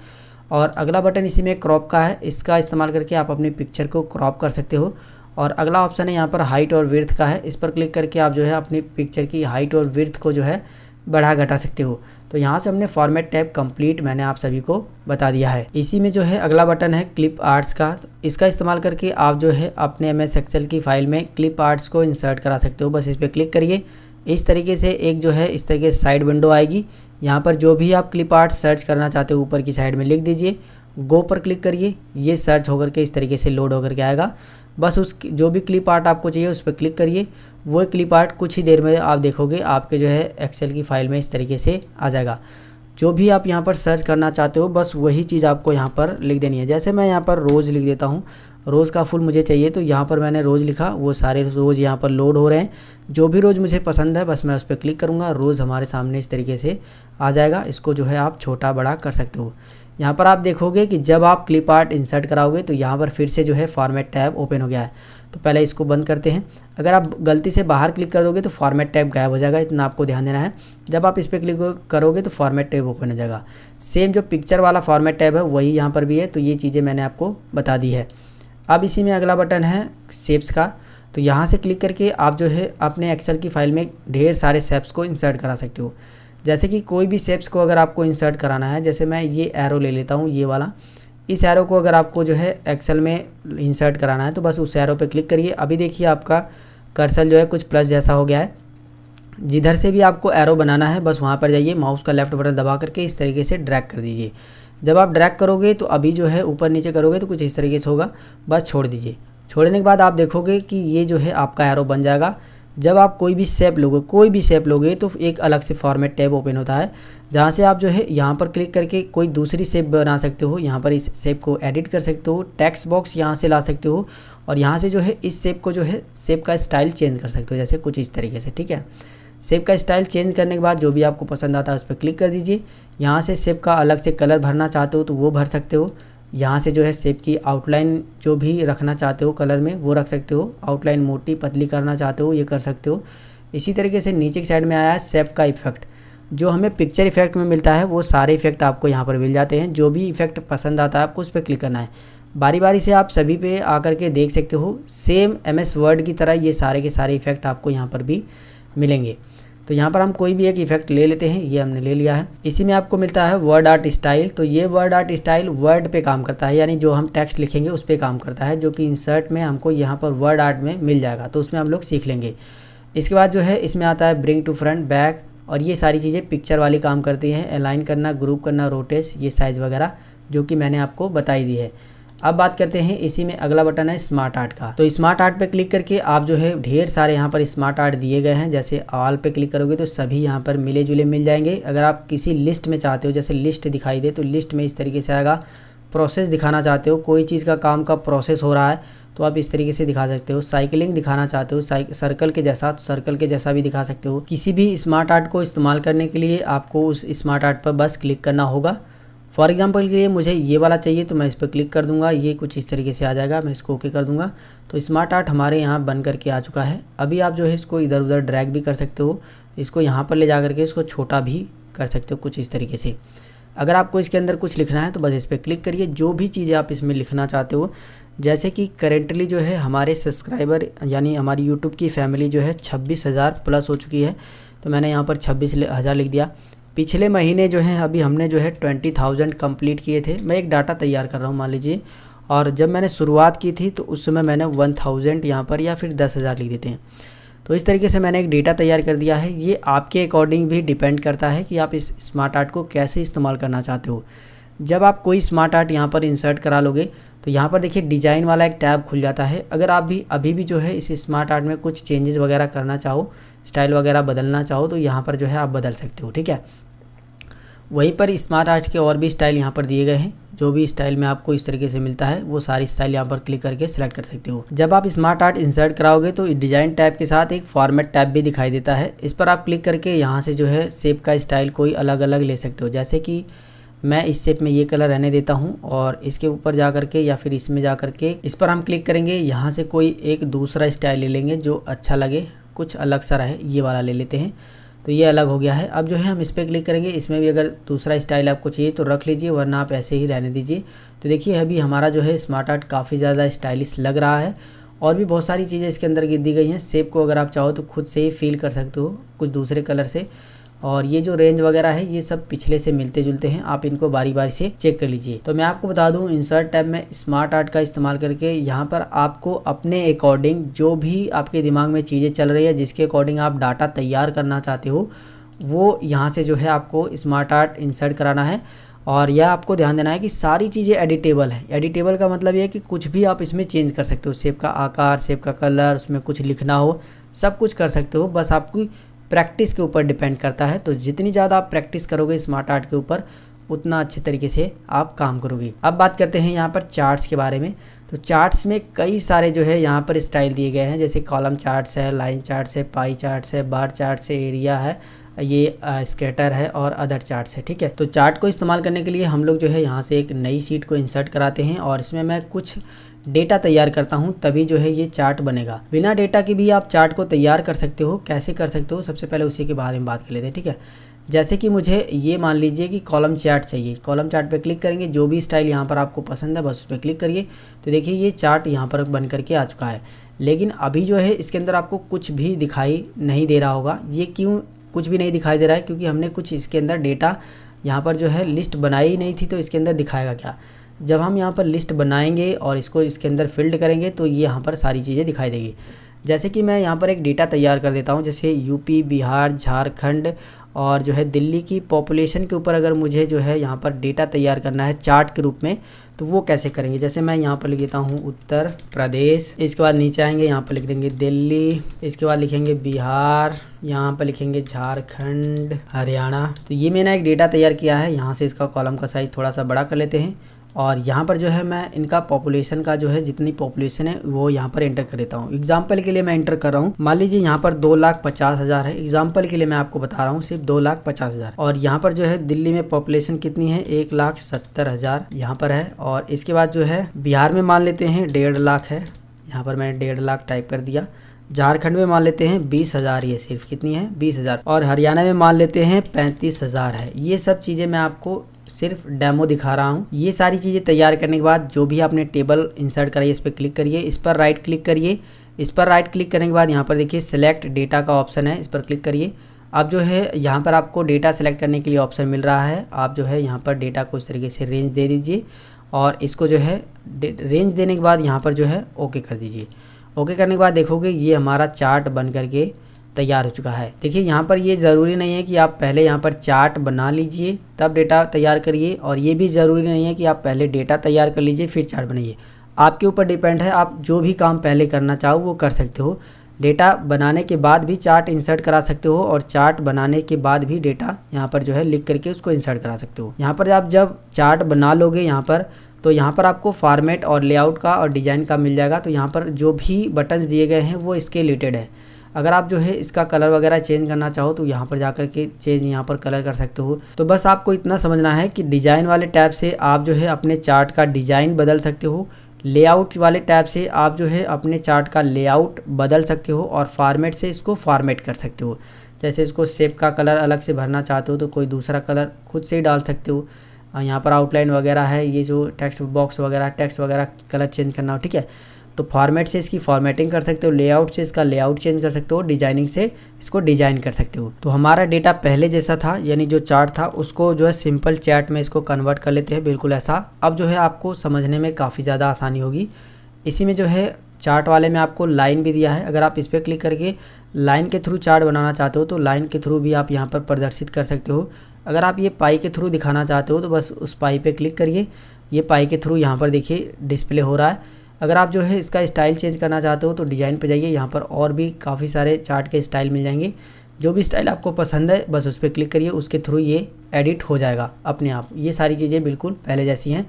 और अगला बटन इसी में क्रॉप का है, इसका इस्तेमाल करके आप अपनी पिक्चर को क्रॉप कर सकते हो। और अगला ऑप्शन है यहाँ पर हाइट और विड्थ का है, इस पर क्लिक करके आप जो है अपनी पिक्चर की हाइट और विड्थ को जो है बढ़ा घटा सकते हो। तो यहाँ से हमने फॉर्मेट टैब कंप्लीट मैंने आप सभी को बता दिया है। इसी में जो है अगला बटन है क्लिप आर्ट्स का, तो इसका इस्तेमाल करके आप जो है अपने MS एक्सेल की फाइल में क्लिप आर्ट्स को इंसर्ट करा सकते हो। बस इस पर क्लिक करिए, इस तरीके से एक जो है इस तरीके से साइड विंडो आएगी। यहाँ पर जो भी आप क्लिप आर्ट सर्च करना चाहते हो ऊपर की साइड में लिख दीजिए, गो पर क्लिक करिए, ये सर्च होकर के इस तरीके से लोड होकर के आएगा। बस उस जो भी क्लिप आर्ट आपको चाहिए उस पर क्लिक करिए, वो क्लिप आर्ट कुछ ही देर में आप देखोगे आपके जो है एक्सेल की फ़ाइल में इस तरीके से आ जाएगा। जो भी आप यहाँ पर सर्च करना चाहते हो बस वही चीज़ आपको यहाँ पर लिख देनी है। जैसे मैं यहाँ पर रोज़ लिख देता हूँ, रोज़ का फुल मुझे चाहिए तो यहाँ पर मैंने रोज़ लिखा, वो सारे रोज़ यहाँ पर लोड हो रहे हैं। जो भी रोज़ मुझे पसंद है बस मैं उस पर क्लिक करूँगा, रोज़ हमारे सामने इस तरीके से आ जाएगा। इसको जो है आप छोटा बड़ा कर सकते हो। यहाँ पर आप देखोगे कि जब आप क्लिप आर्ट इंसर्ट कराओगे तो यहाँ पर फिर से जो है फॉर्मेट टैब ओपन हो गया है। तो पहले इसको बंद करते हैं। अगर आप गलती से बाहर क्लिक कर दोगे तो फॉर्मेट टैब गायब हो जाएगा, इतना आपको ध्यान देना है। जब आप इस पर क्लिक करोगे तो फॉर्मेट टैब ओपन हो जाएगा। सेम जो पिक्चर वाला फॉर्मेट टैब है वही यहाँ पर भी है, तो ये चीज़ें मैंने आपको बता दी है। अब इसी में अगला बटन है शेप्स का, तो यहाँ से क्लिक करके आप जो है अपने एक्सेल की फाइल में ढेर सारे शेप्स को इंसर्ट करा सकते हो। जैसे कि कोई भी शेप्स को अगर आपको इंसर्ट कराना है, जैसे मैं ये एरो ले लेता हूँ, ये वाला, इस एरो को अगर आपको जो है एक्सेल में इंसर्ट कराना है तो बस उस एरो पे क्लिक करिए। अभी देखिए आपका कर्सर जो है कुछ प्लस जैसा हो गया है। जिधर से भी आपको एरो बनाना है बस वहाँ पर जाइए, माउस का लेफ्ट बटन दबा करके इस तरीके से ड्रैग कर दीजिए। जब आप ड्रैग करोगे तो अभी जो है ऊपर नीचे करोगे तो कुछ इस तरीके से होगा, बस छोड़ दीजिए। छोड़ने के बाद आप देखोगे कि ये जो है आपका एरो बन जाएगा। जब आप कोई भी शेप लोगे तो एक अलग से फॉर्मेट टैब ओपन होता है, जहाँ से आप जो है यहाँ पर क्लिक करके कोई दूसरी शेप बना सकते हो। यहाँ पर इस शेप को एडिट कर सकते हो, टेक्स्ट बॉक्स यहाँ से ला सकते हो और यहाँ से जो है इस शेप को जो है शेप का स्टाइल चेंज कर सकते हो, जैसे कुछ इस तरीके से। ठीक है, शेप का स्टाइल चेंज करने के बाद जो भी आपको पसंद आता है उस पर क्लिक कर दीजिए। यहाँ से शेप का अलग से कलर भरना चाहते हो तो वो भर सकते हो। यहाँ से जो है शेप की आउटलाइन जो भी रखना चाहते हो कलर में वो रख सकते हो। आउटलाइन मोटी पतली करना चाहते हो ये कर सकते हो। इसी तरीके से नीचे की साइड में आया है शेप का इफेक्ट, जो हमें पिक्चर इफेक्ट में मिलता है वो सारे इफेक्ट आपको यहाँ पर मिल जाते हैं। जो भी इफेक्ट पसंद आता है आपको उस पर क्लिक करना है। बारी बारी से आप सभी पे आकर के देख सकते हो, सेम MS वर्ड की तरह ये सारे के सारे इफेक्ट आपको यहाँ पर भी मिलेंगे। तो यहाँ पर हम कोई भी एक इफेक्ट ले लेते हैं, ये हमने ले लिया है। इसी में आपको मिलता है वर्ड आर्ट स्टाइल, तो ये वर्ड आर्ट स्टाइल वर्ड पे काम करता है, यानी जो हम टेक्स्ट लिखेंगे उस पर काम करता है, जो कि इंसर्ट में हमको यहाँ पर वर्ड आर्ट में मिल जाएगा, तो उसमें हम लोग सीख लेंगे। इसके बाद जो है इसमें आता है ब्रिंग टू फ्रंट, बैक, और ये सारी चीज़ें पिक्चर वाली काम करती हैं। अलाइन करना, ग्रुप करना, रोटेट, ये साइज़ वगैरह जो कि मैंने आपको बताई दी है। अब बात करते हैं इसी में अगला बटन है स्मार्ट आर्ट का। तो स्मार्ट आर्ट पे क्लिक करके आप जो है ढेर सारे यहाँ पर स्मार्ट आर्ट दिए गए हैं। जैसे ऑल पे क्लिक करोगे तो सभी यहाँ पर मिले जुले मिल जाएंगे। अगर आप किसी लिस्ट में चाहते हो, जैसे लिस्ट दिखाई दे तो लिस्ट में इस तरीके से आएगा। प्रोसेस दिखाना चाहते हो, कोई चीज़ का काम का प्रोसेस हो रहा है तो आप इस तरीके से दिखा सकते हो। साइकिलिंग दिखाना चाहते हो, सर्कल के जैसा, तो सर्कल के जैसा भी दिखा सकते हो। किसी भी स्मार्ट आर्ट को इस्तेमाल करने के लिए आपको उस स्मार्ट आर्ट पर बस क्लिक करना होगा। फॉर एग्जांपल के लिए मुझे ये वाला चाहिए तो मैं इस पर क्लिक कर दूंगा, ये कुछ इस तरीके से आ जाएगा। मैं इसको ओके कर दूंगा तो स्मार्ट आर्ट हमारे यहाँ बन करके आ चुका है। अभी आप जो है इसको इधर उधर ड्रैग भी कर सकते हो, इसको यहाँ पर ले जा करके इसको छोटा भी कर सकते हो कुछ इस तरीके से। अगर आपको इसके अंदर कुछ लिखना है तो बस इस पर क्लिक करिए, जो भी चीज़ें आप इसमें लिखना चाहते हो। जैसे कि करेंटली जो है हमारे सब्सक्राइबर यानी हमारी यूट्यूब की फैमिली जो है 26,000 प्लस हो चुकी है, तो मैंने यहाँ पर 26,000 लिख दिया। पिछले महीने जो है अभी हमने जो है 20,000 कंप्लीट किए थे। मैं एक डाटा तैयार कर रहा हूँ मान लीजिए, और जब मैंने शुरुआत की थी तो उस समय मैंने 1000 यहाँ पर या फिर 10,000 लिख देते हैं। तो इस तरीके से मैंने एक डेटा तैयार कर दिया है। ये आपके अकॉर्डिंग भी डिपेंड करता है कि आप इस स्मार्ट आर्ट को कैसे इस्तेमाल करना चाहते हो। जब आप कोई स्मार्ट आर्ट यहाँ पर इंसर्ट करा लोगे तो यहाँ पर देखिए डिज़ाइन वाला एक टैब खुल जाता है। अगर आप भी अभी भी जो है इस स्मार्ट आर्ट में कुछ चेंजेस वगैरह करना चाहो, स्टाइल वगैरह बदलना चाहो, तो यहाँ पर जो है आप बदल सकते हो। ठीक है, वहीं पर स्मार्ट आर्ट के और भी स्टाइल यहाँ पर दिए गए हैं। जो भी स्टाइल में आपको इस तरीके से मिलता है वो सारी स्टाइल यहाँ पर क्लिक करके सिलेक्ट कर सकते हो। जब आप स्मार्ट आर्ट इंसर्ट कराओगे तो डिजाइन टैब के साथ एक फॉर्मेट टैब भी दिखाई देता है। इस पर आप क्लिक करके यहाँ से जो है शेप का स्टाइल कोई अलग अलग ले सकते हो। जैसे कि मैं इस शेप में ये कलर रहने देता हूँ और इसके ऊपर जा करके या फिर इसमें जा करके इस पर हम क्लिक करेंगे। यहाँ से कोई एक दूसरा स्टाइल ले लेंगे जो अच्छा लगे, कुछ अलग सा रहे, ये वाला ले लेते हैं। तो ये अलग हो गया है। अब जो है हम इस पर क्लिक करेंगे। इसमें भी अगर दूसरा स्टाइल आपको चाहिए तो रख लीजिए, वरना आप ऐसे ही रहने दीजिए। तो देखिए अभी हमारा जो है स्मार्ट आर्ट काफ़ी ज़्यादा स्टाइलिश लग रहा है। और भी बहुत सारी चीज़ें इसके अंदर दी गई हैं। शेप को अगर आप चाहो तो खुद से ही फील कर सकते हो कुछ दूसरे कलर से। और ये जो रेंज वगैरह है ये सब पिछले से मिलते जुलते हैं, आप इनको बारी बारी से चेक कर लीजिए। तो मैं आपको बता दूं, इंसर्ट टैब में स्मार्ट आर्ट का इस्तेमाल करके यहाँ पर आपको अपने अकॉर्डिंग जो भी आपके दिमाग में चीज़ें चल रही है, जिसके अकॉर्डिंग आप डाटा तैयार करना चाहते हो, वो यहाँ से जो है आपको स्मार्ट आर्ट इंसर्ट कराना है। और यह आपको ध्यान देना है कि सारी चीज़ें एडिटेबल हैं। एडिटेबल का मतलब ये है कि कुछ भी आप इसमें चेंज कर सकते हो। शेप का आकार, शेप का कलर, उसमें कुछ लिखना हो, सब कुछ कर सकते हो। बस आपकी प्रैक्टिस के ऊपर डिपेंड करता है। तो जितनी ज़्यादा आप प्रैक्टिस करोगे स्मार्ट आर्ट के ऊपर, उतना अच्छे तरीके से आप काम करोगे। अब बात करते हैं यहाँ पर चार्ट्स के बारे में। तो चार्ट्स में कई सारे जो है यहाँ पर स्टाइल दिए गए हैं। जैसे कॉलम चार्ट्स है, लाइन चार्ट्स है, पाई चार्ट्स है, बार चार्ट्स है, एरिया है, ये स्कैटर है और अदर चार्ट्स है। ठीक है, तो चार्ट को इस्तेमाल करने के लिए हम लोग जो है यहाँ से एक नई शीट को इंसर्ट कराते हैं और इसमें मैं कुछ डेटा तैयार करता हूँ, तभी जो है ये चार्ट बनेगा। बिना डेटा के भी आप चार्ट को तैयार कर सकते हो। कैसे कर सकते हो, सबसे पहले उसी के बारे में बात कर लेते हैं। ठीक है, जैसे कि मुझे ये मान लीजिए कि कॉलम चार्ट चाहिए। कॉलम चार्ट पे क्लिक करेंगे, जो भी स्टाइल यहाँ पर आपको पसंद है बस उस पर क्लिक करिए। तो देखिए ये चार्ट यहाँ पर बन करके आ चुका है। लेकिन अभी जो है इसके अंदर आपको कुछ भी दिखाई नहीं दे रहा होगा। ये क्यों कुछ भी नहीं दिखाई दे रहा है? क्योंकि हमने कुछ इसके अंदर डेटा यहाँ पर जो है लिस्ट बनाई ही नहीं थी। तो इसके अंदर दिखाएगा क्या? जब हम यहाँ पर लिस्ट बनाएंगे और इसको इसके अंदर फिल्ड करेंगे तो ये यहाँ पर सारी चीज़ें दिखाई देगी। जैसे कि मैं यहाँ पर एक डेटा तैयार कर देता हूँ। जैसे यूपी, बिहार, झारखंड और जो है दिल्ली की पॉपुलेशन के ऊपर अगर मुझे जो है यहाँ पर डेटा तैयार करना है चार्ट के रूप में, तो वो कैसे करेंगे? जैसे मैं यहाँ पर लिख देता हूँ उत्तर प्रदेश, इसके बाद नीचे आएंगे, यहाँ पर लिख देंगे दिल्ली, इसके बाद लिखेंगे बिहार, यहाँ पर लिखेंगे झारखंड, हरियाणा। तो ये मैंने एक डेटा तैयार किया है। यहाँ से इसका कॉलम का साइज़ थोड़ा सा बड़ा कर लेते हैं और यहाँ पर जो है मैं इनका पॉपुलेशन का जो है जितनी पॉपुलेशन है वो यहाँ पर एंटर कर देता हूँ। एग्जाम्पल के लिए मैं एंटर कर रहा हूँ। मान लीजिए यहाँ पर 2,50,000 है। एग्जाम्पल के लिए मैं आपको बता रहा हूँ, सिर्फ 2,50,000। और यहाँ पर जो है दिल्ली में पॉपुलेशन कितनी है? 1,70,000 यहाँ पर है। और इसके बाद जो है बिहार में मान लेते हैं 1.5 लाख है। यहाँ पर मैंने 1.5 लाख टाइप कर दिया। झारखंड में मान लेते हैं 20,000, ये सिर्फ कितनी है? 20,000। और हरियाणा में मान लेते हैं 35,000 है। ये सब चीज़ें मैं आपको सिर्फ डेमो दिखा रहा हूँ। ये सारी चीज़ें तैयार करने के बाद जो भी आपने टेबल इंसर्ट कराई इस पर क्लिक करिए, इस पर राइट क्लिक करिए। इस पर राइट क्लिक करने के बाद यहाँ पर देखिए सिलेक्ट डेटा का ऑप्शन है, इस पर क्लिक करिए। अब जो है यहाँ पर आपको डेटा सेलेक्ट करने के लिए ऑप्शन मिल रहा है। आप जो है यहाँ पर डेटा को इस तरीके से रेंज दे दीजिए और इसको जो है रेंज देने के बाद यहाँ पर जो है ओके कर दीजिए। ओके करने के बाद देखोगे ये हमारा चार्ट बन करके तैयार हो चुका है। देखिए यहाँ पर ये ज़रूरी नहीं है कि आप पहले यहाँ पर चार्ट बना लीजिए तब डेटा तैयार करिए, और ये भी ज़रूरी नहीं है कि आप पहले डेटा तैयार कर लीजिए फिर चार्ट बनाइए। आपके ऊपर डिपेंड है, आप जो भी काम पहले करना चाहो वो कर सकते हो। डेटा बनाने के बाद भी चार्ट इंसर्ट करा सकते हो और चार्ट बनाने के बाद भी डेटा यहाँ पर जो है लिख करके उसको इंसर्ट करा सकते हो। यहाँ पर आप जब चार्ट बना लोगे यहाँ पर, तो यहाँ पर आपको फॉर्मेट और लेआउट का और डिज़ाइन का मिल जाएगा। तो यहाँ पर जो भी बटन्स दिए गए हैं वो इसके रिलेटेड है। अगर आप जो है इसका कलर वगैरह चेंज करना चाहो तो यहाँ पर जाकर के चेंज यहाँ पर कलर कर सकते हो। तो बस आपको इतना समझना है कि डिज़ाइन वाले टैब से आप जो है अपने चार्ट का डिज़ाइन बदल सकते हो, लेआउट वाले टैब से आप जो है अपने चार्ट का लेआउट बदल सकते हो, और फॉर्मेट से इसको फॉर्मेट कर सकते हो। जैसे इसको शेप का कलर अलग से भरना चाहते हो तो कोई दूसरा कलर खुद से ही डाल सकते हो। यहाँ पर आउटलाइन वगैरह है, ये जो टेक्स्ट बॉक्स वगैरह टेक्स्ट वगैरह कलर चेंज करना हो, ठीक है, तो फॉर्मेट से इसकी फॉर्मेटिंग कर सकते हो, लेआउट से इसका लेआउट चेंज कर सकते हो, डिजाइनिंग से इसको डिजाइन कर सकते हो। तो हमारा डेटा पहले जैसा था, यानी जो चार्ट था उसको जो है सिंपल चैट में इसको कन्वर्ट कर लेते हैं, बिल्कुल ऐसा। अब जो है आपको समझने में काफ़ी ज़्यादा आसानी होगी। इसी में जो है चार्ट वाले में आपको लाइन भी दिया है। अगर आप इस पर क्लिक करके लाइन के थ्रू चार्ट बनाना चाहते हो तो लाइन के थ्रू भी आप यहाँ पर प्रदर्शित कर सकते हो। अगर आप ये पाई के थ्रू दिखाना चाहते हो तो बस उस पाई पे क्लिक करिए, ये पाई के थ्रू यहाँ पर देखिए डिस्प्ले हो रहा है। अगर आप जो है इसका स्टाइल चेंज करना चाहते हो तो डिज़ाइन पे जाइए, यहाँ पर और भी काफ़ी सारे चार्ट के स्टाइल मिल जाएंगे। जो भी स्टाइल आपको पसंद है बस उस पर क्लिक करिए, उसके थ्रू ये एडिट हो जाएगा अपने आप। ये सारी चीज़ें बिल्कुल पहले जैसी हैं।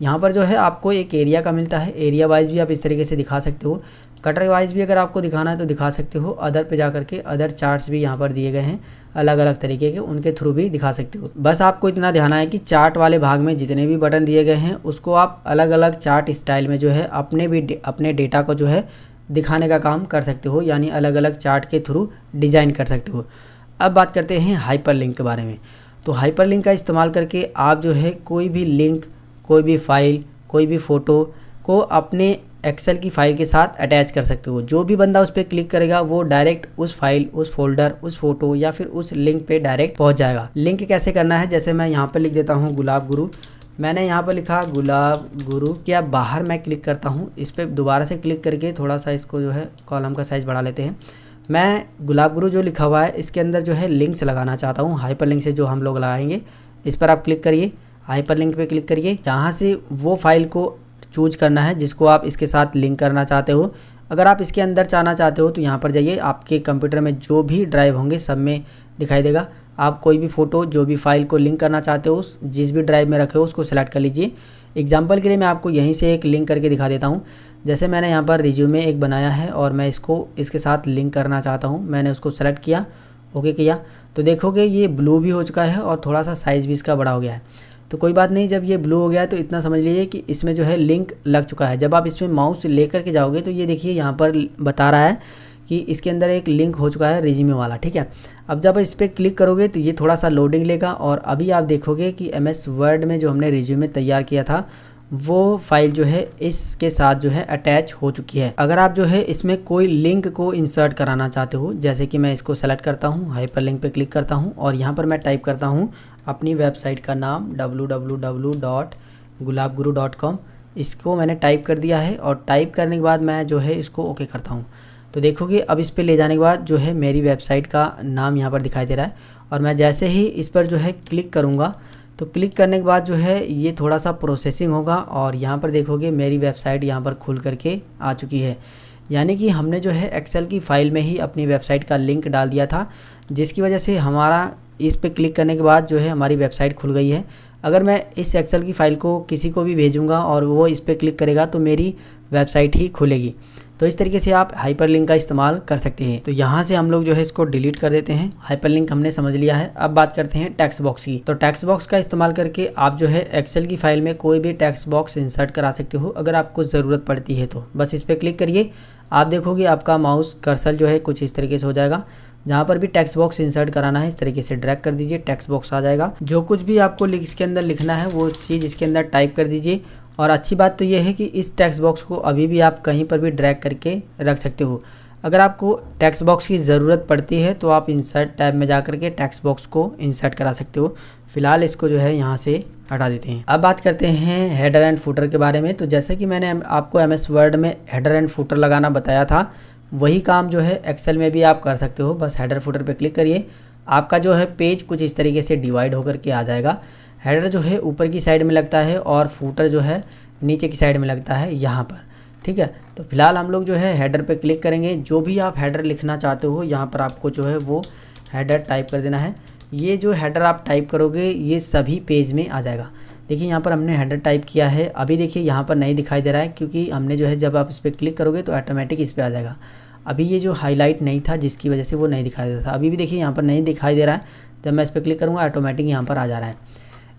यहाँ पर जो है आपको एक एरिया का मिलता है, एरिया वाइज भी आप इस तरीके से दिखा सकते हो। कटर वाइज भी अगर आपको दिखाना है तो दिखा सकते हो। अदर पे जा करके अदर चार्ट्स भी यहाँ पर दिए गए हैं अलग अलग तरीके के, उनके थ्रू भी दिखा सकते हो। बस आपको इतना ध्यान है कि चार्ट वाले भाग में जितने भी बटन दिए गए हैं उसको आप अलग अलग चार्ट स्टाइल में जो है अपने डेटा को जो है दिखाने का काम कर सकते हो, यानी अलग अलग चार्ट के थ्रू डिज़ाइन कर सकते हो। अब बात करते हैं हाइपरलिंक के बारे में। तो हाइपरलिंक का इस्तेमाल करके आप जो है कोई भी लिंक, कोई भी फाइल, कोई भी फ़ोटो को अपने एक्सेल की फ़ाइल के साथ अटैच कर सकते हो। जो भी बंदा उस पर क्लिक करेगा वो डायरेक्ट उस फाइल, उस फोल्डर, उस फोटो या फिर उस लिंक पे डायरेक्ट पहुंच जाएगा। लिंक कैसे करना है, जैसे मैं यहाँ पर लिख देता हूँ गुलाब गुरु। मैंने यहाँ पर लिखा गुलाब गुरु, क्या बाहर मैं क्लिक करता हूँ, इस पर दोबारा से क्लिक करके थोड़ा सा इसको जो है कॉलम का साइज़ बढ़ा लेते हैं। मैं गुलाब गुरु जो लिखा हुआ है इसके अंदर जो है लिंक्स लगाना चाहता हूँ, हाइपर लिंक से जो हम लोग लगाएंगे। इस पर आप क्लिक करिए, हाइपर लिंक पे क्लिक करिए। यहाँ से वो फाइल को चूज करना है जिसको आप इसके साथ लिंक करना चाहते हो। अगर आप इसके अंदर जाना चाहते हो तो यहाँ पर जाइए, आपके कंप्यूटर में जो भी ड्राइव होंगे सब में दिखाई देगा। आप कोई भी फ़ोटो, जो भी फाइल को लिंक करना चाहते हो जिस भी ड्राइव में रखे हो उसको सेलेक्ट कर लीजिए। एग्जाम्पल के लिए मैं आपको यहीं से एक लिंक करके दिखा देता हूँ। जैसे मैंने यहाँ पर रिज्यूमे एक बनाया है और मैं इसको इसके साथ लिंक करना चाहता हूँ। मैंने उसको सेलेक्ट किया, ओके किया, तो देखोगे ये ब्लू भी हो चुका है और थोड़ा सा साइज़ भी इसका बड़ा हो गया है। तो कोई बात नहीं, जब ये ब्लू हो गया है तो इतना समझ लीजिए कि इसमें जो है लिंक लग चुका है। जब आप इसमें माउस लेकर के जाओगे तो ये देखिए यहाँ पर बता रहा है कि इसके अंदर एक लिंक हो चुका है रिज्यूमे वाला, ठीक है। अब जब इस पर क्लिक करोगे तो ये थोड़ा सा लोडिंग लेगा और अभी आप देखोगे कि MS वर्ड में जो हमने रिज्यूमे तैयार किया था वो फाइल जो है इसके साथ जो है अटैच हो चुकी है। अगर आप जो है इसमें कोई लिंक को इंसर्ट कराना चाहते हो, जैसे कि मैं इसको सेलेक्ट करता हूँ, हाइपर लिंक पे क्लिक करता हूँ और यहाँ पर मैं टाइप करता हूँ अपनी वेबसाइट का नाम www.gulabguru.com। इसको मैंने टाइप कर दिया है और टाइप करने के बाद मैं जो है इसको ओके करता हूँ। तो देखोगे अब इस पर ले जाने के बाद जो है मेरी वेबसाइट का नाम यहाँ पर दिखाई दे रहा है और मैं जैसे ही इस पर जो है क्लिक करूँगा तो क्लिक करने के बाद जो है ये थोड़ा सा प्रोसेसिंग होगा और यहाँ पर देखोगे मेरी वेबसाइट यहाँ पर खुल करके आ चुकी है। यानी कि हमने जो है एक्सेल की फ़ाइल में ही अपनी वेबसाइट का लिंक डाल दिया था, जिसकी वजह से हमारा इस पे क्लिक करने के बाद जो है हमारी वेबसाइट खुल गई है। अगर मैं इस एक्सेल की फ़ाइल को किसी को भी भेजूँगा और वो इस पर क्लिक करेगा तो मेरी वेबसाइट ही खुलेगी। तो इस तरीके से आप हाइपरलिंक का इस्तेमाल कर सकते हैं। तो यहाँ से हम लोग जो है इसको डिलीट कर देते हैं। हाइपरलिंक हमने समझ लिया है। अब बात करते हैं टेक्स्ट बॉक्स की। तो टेक्स्ट बॉक्स का इस्तेमाल करके आप जो है एक्सेल की फाइल में कोई भी टेक्स्ट बॉक्स इंसर्ट करा सकते हो अगर आपको ज़रूरत पड़ती है तो। बस इस पर क्लिक करिए, आप देखोगे आपका माउस कर्सर जो है कुछ इस तरीके से हो जाएगा। जहाँ पर भी टेक्स्ट बॉक्स इंसर्ट कराना है इस तरीके से ड्रैग कर दीजिए, टेक्स्ट बॉक्स आ जाएगा। जो कुछ भी आपको इसके अंदर लिखना है वो चीज़ इसके अंदर टाइप कर दीजिए। और अच्छी बात तो ये है कि इस टेक्स्ट बॉक्स को अभी भी आप कहीं पर भी ड्रैग करके रख सकते हो। अगर आपको टेक्स्ट बॉक्स की ज़रूरत पड़ती है तो आप इंसर्ट टैब में जा करके टेक्स्ट बॉक्स को इंसर्ट करा सकते हो। फिलहाल इसको जो है यहाँ से हटा देते हैं। अब बात करते हैं हेडर एंड फुटर के बारे में। तो जैसे कि मैंने आपको MS वर्ड में हेडर एंड फुटर लगाना बताया था, वही काम जो है एक्सेल में भी आप कर सकते हो। बस हेडर फुटर पे क्लिक करिए, आपका जो है पेज कुछ इस तरीके से डिवाइड होकर के आ जाएगा। हेडर जो है ऊपर की साइड में लगता है और फुटर जो है नीचे की साइड में लगता है यहाँ पर, ठीक है। तो फिलहाल हम लोग जो है हेडर पे क्लिक करेंगे। जो भी आप हेडर लिखना चाहते हो यहाँ पर आपको जो है वो हेडर टाइप कर देना है। ये जो हेडर आप टाइप करोगे ये सभी पेज में आ जाएगा। देखिए यहाँ पर हमने हेडर टाइप किया है। अभी देखिए यहाँ पर नहीं दिखाई दे रहा है क्योंकि हमने जो है जब आप इस पर क्लिक करोगे तो ऑटोमेटिक इस पर आ जाएगा। अभी ये जो हाईलाइट नहीं था जिसकी वजह से वो नहीं दिखाई देता था, अभी भी देखिए यहाँ पर नहीं दिखाई दे रहा है। जब मैं इस पर क्लिक करूँगा ऑटोमेटिक यहाँ पर आ जा रहा है।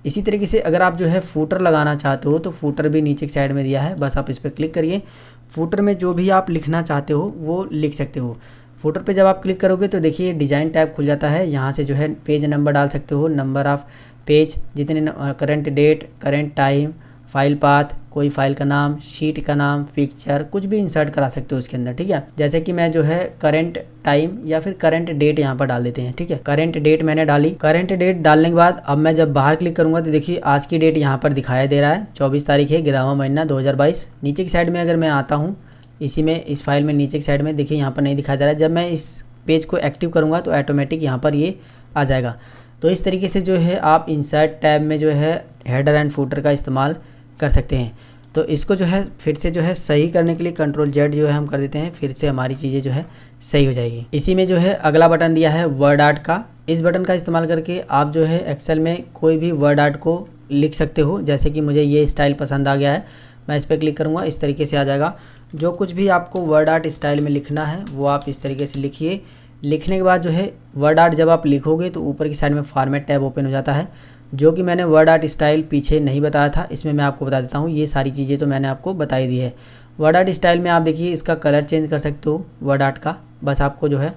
इसी तरीके से अगर आप जो है फुटर लगाना चाहते हो तो फुटर भी नीचे की साइड में दिया है। बस आप इस पर क्लिक करिए, फुटर में जो भी आप लिखना चाहते हो वो लिख सकते हो। फुटर पे जब आप क्लिक करोगे तो देखिए डिज़ाइन टैब खुल जाता है। यहाँ से जो है पेज नंबर डाल सकते हो, नंबर ऑफ़ पेज, जितने current date, current time, file path, कोई फाइल का नाम, शीट का नाम, पिक्चर, कुछ भी इंसर्ट करा सकते हो उसके अंदर, ठीक है। जैसे कि मैं जो है करंट टाइम या फिर करंट डेट यहाँ पर डाल देते हैं, ठीक है। करंट डेट मैंने डाली। करंट डेट डालने के बाद अब मैं जब बाहर क्लिक करूँगा तो देखिए आज की डेट यहाँ पर दिखाई दे रहा है, 24 तारीख है, 11वां महीना 2022। नीचे की साइड में अगर मैं आता हूँ इसी में, इस फाइल में नीचे की साइड में देखिए यहाँ पर नहीं दिखाई दे रहा है। जब मैं इस पेज को एक्टिव करूँगा तो ऑटोमेटिक यहाँ पर ये आ जाएगा। तो इस तरीके से जो है आप इंसर्ट टैब में जो है हेडर एंड फुटर का इस्तेमाल कर सकते हैं। तो इसको जो है फिर से जो है सही करने के लिए Ctrl Z जो है हम कर देते हैं, फिर से हमारी चीज़ें जो है सही हो जाएगी। इसी में जो है अगला बटन दिया है वर्ड आर्ट का। इस बटन का इस्तेमाल करके आप जो है एक्सेल में कोई भी वर्ड आर्ट को लिख सकते हो। जैसे कि मुझे ये स्टाइल पसंद आ गया है, मैं इस पर क्लिक करूँगा, इस तरीके से आ जाएगा। जो कुछ भी आपको वर्ड आर्ट स्टाइल में लिखना है वो आप इस तरीके से लिखिए। लिखने के बाद जो है वर्ड आर्ट जब आप लिखोगे तो ऊपर की साइड में फॉर्मेट टैब ओपन हो जाता है, जो कि मैंने वर्ड आर्ट स्टाइल पीछे नहीं बताया था, इसमें मैं आपको बता देता हूँ। ये सारी चीज़ें तो मैंने आपको बताई दी है। वर्ड आर्ट स्टाइल में आप देखिए इसका कलर चेंज कर सकते हो वर्ड आर्ट का। बस आपको जो है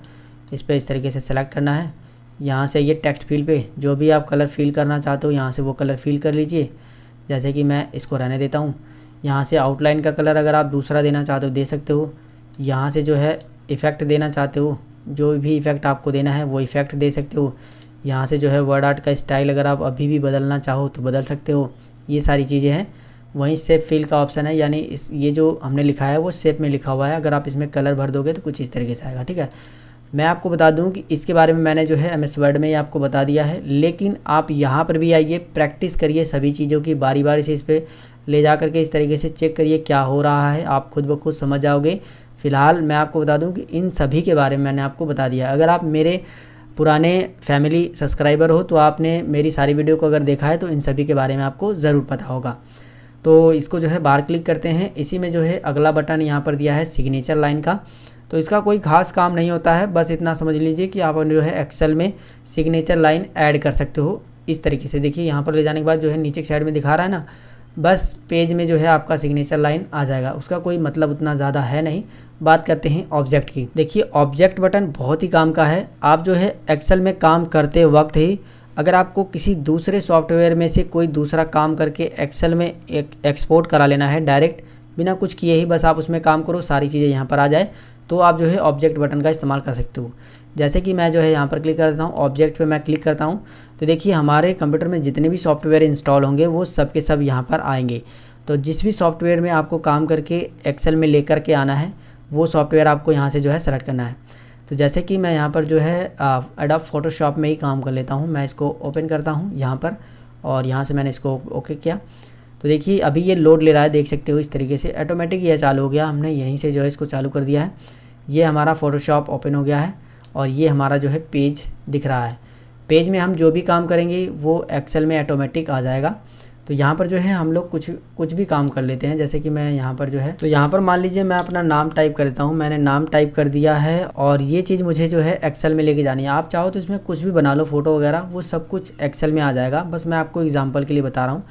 इस पर इस तरीके से सेलेक्ट करना है। यहाँ से ये टेक्स्ट फील्ड पे जो भी आप कलर फिल करना चाहते हो यहाँ से वो कलर फिल कर लीजिए। जैसे कि मैं इसको रहने देता हूँ। यहाँ से आउटलाइन का कलर अगर आप दूसरा देना चाहते हो दे सकते हो। यहाँ से जो है इफ़ेक्ट देना चाहते हो, जो भी इफ़ेक्ट आपको देना है वो इफ़ेक्ट दे सकते हो। यहाँ से जो है वर्ड आर्ट का स्टाइल अगर आप अभी भी बदलना चाहो तो बदल सकते हो। ये सारी चीज़ें हैं। वहीं शेप फिल का ऑप्शन है, यानी ये जो हमने लिखा है वो शेप में लिखा हुआ है। अगर आप इसमें कलर भर दोगे तो कुछ इस तरीके से आएगा। ठीक है, मैं आपको बता दूं कि इसके बारे में मैंने जो है MS वर्ड में ही आपको बता दिया है, लेकिन आप यहाँ पर भी आइए, प्रैक्टिस करिए सभी चीज़ों की, बारी बारी से इस पर ले जा करके इस तरीके से चेक करिए क्या हो रहा है, आप खुद ब खुद समझ जाओगे। फ़िलहाल मैं आपको बता दूं कि इन सभी के बारे में मैंने आपको बता दिया। अगर आप मेरे पुराने फैमिली सब्सक्राइबर हो तो आपने मेरी सारी वीडियो को अगर देखा है तो इन सभी के बारे में आपको ज़रूर पता होगा। तो इसको जो है बाहर क्लिक करते हैं। इसी में जो है अगला बटन यहाँ पर दिया है सिग्नेचर लाइन का। तो इसका कोई खास काम नहीं होता है, बस इतना समझ लीजिए कि आप जो है एक्सेल में सिग्नेचर लाइन ऐड कर सकते हो इस तरीके से। देखिए यहाँ पर ले जाने के बाद जो है नीचे की साइड में दिखा रहा है ना, बस पेज में जो है आपका सिग्नेचर लाइन आ जाएगा। उसका कोई मतलब उतना ज़्यादा है नहीं। बात करते हैं ऑब्जेक्ट की। देखिए ऑब्जेक्ट बटन बहुत ही काम का है। आप जो है एक्सेल में काम करते वक्त ही अगर आपको किसी दूसरे सॉफ्टवेयर में से कोई दूसरा काम करके एक्सेल में एक्सपोर्ट करा लेना है डायरेक्ट बिना कुछ किए ही, बस आप उसमें काम करो, सारी चीज़ें यहाँ पर आ जाए, तो आप जो है ऑब्जेक्ट बटन का इस्तेमाल कर सकते हो। जैसे कि मैं जो है यहाँ पर क्लिक कर देता हूँ, ऑब्जेक्ट पे मैं क्लिक करता हूँ, तो देखिए हमारे कंप्यूटर में जितने भी सॉफ्टवेयर इंस्टॉल होंगे वो सब के सब यहाँ पर आएंगे। तो जिस भी सॉफ्टवेयर में आपको काम करके एक्सेल में लेकर के आना है वो सॉफ्टवेयर आपको यहाँ से जो है सेलेक्ट करना है। तो जैसे कि मैं यहाँ पर जो है एडोब फोटोशॉप में ही काम कर लेता हूँ। मैं इसको ओपन करता हूँ यहाँ पर, और यहाँ से मैंने इसको ओके किया। तो देखिए अभी ये लोड ले रहा है, देख सकते हो इस तरीके से ऑटोमेटिक ये चालू हो गया। हमने यहीं से जो है इसको चालू कर दिया है। ये हमारा फ़ोटोशॉप ओपन हो गया है और ये हमारा जो है पेज दिख रहा है। पेज में हम जो भी काम करेंगे वो एक्सेल में ऑटोमेटिक आ जाएगा। तो यहाँ पर जो है हम लोग कुछ भी काम कर लेते हैं। जैसे कि मैं यहाँ पर जो है, तो यहाँ पर मान लीजिए मैं अपना नाम टाइप कर देता हूँ। मैंने नाम टाइप कर दिया है और ये चीज़ मुझे जो है एक्सेल में लेके जानी है। आप चाहो तो इसमें कुछ भी बना लो, फोटो वगैरह, वो सब कुछ एक्सेल में आ जाएगा। बस मैं आपको एग्जाम्पल के लिए बता रहा हूँ।